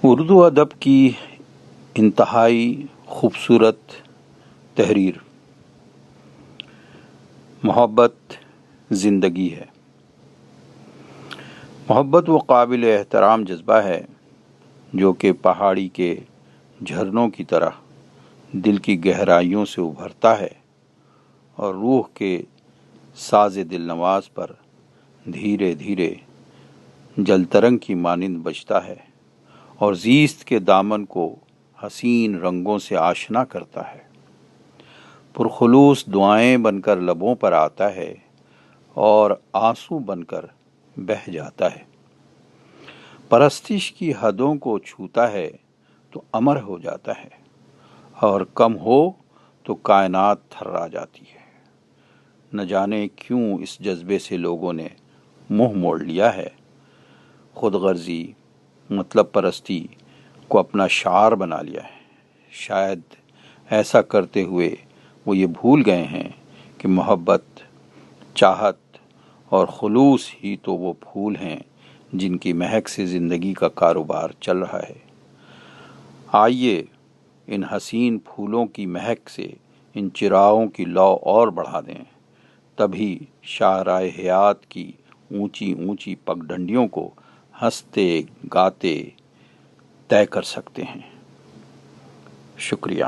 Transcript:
اردو ادب کی انتہائی خوبصورت تحریر محبت زندگی ہے۔ محبت وہ قابل احترام جذبہ ہے جو کہ پہاڑی کے جھرنوں کی طرح دل کی گہرائیوں سے ابھرتا ہے اور روح کے ساز دل نواز پر دھیرے دھیرے جل ترنگ کی مانند بجتا ہے اور زیست کے دامن کو حسین رنگوں سے آشنا کرتا ہے۔ پرخلوص دعائیں بن کر لبوں پر آتا ہے اور آنسو بن کر بہہ جاتا ہے۔ پرستش کی حدوں کو چھوتا ہے تو امر ہو جاتا ہے اور کم ہو تو کائنات تھرا جاتی ہے۔ نہ جانے کیوں اس جذبے سے لوگوں نے منہ موڑ لیا ہے۔ خود غرضی، مطلب پرستی کو اپنا شعار بنا لیا ہے۔ شاید ایسا کرتے ہوئے وہ یہ بھول گئے ہیں کہ محبت، چاہت اور خلوص ہی تو وہ پھول ہیں جن کی مہک سے زندگی کا کاروبار چل رہا ہے۔ آئیے ان حسین پھولوں کی مہک سے ان چراغوں کی لو اور بڑھا دیں، تبھی شاہراہ حیات کی اونچی اونچی پگڈنڈیوں کو ہنستے گاتے طے کر سکتے ہیں۔ شکریہ۔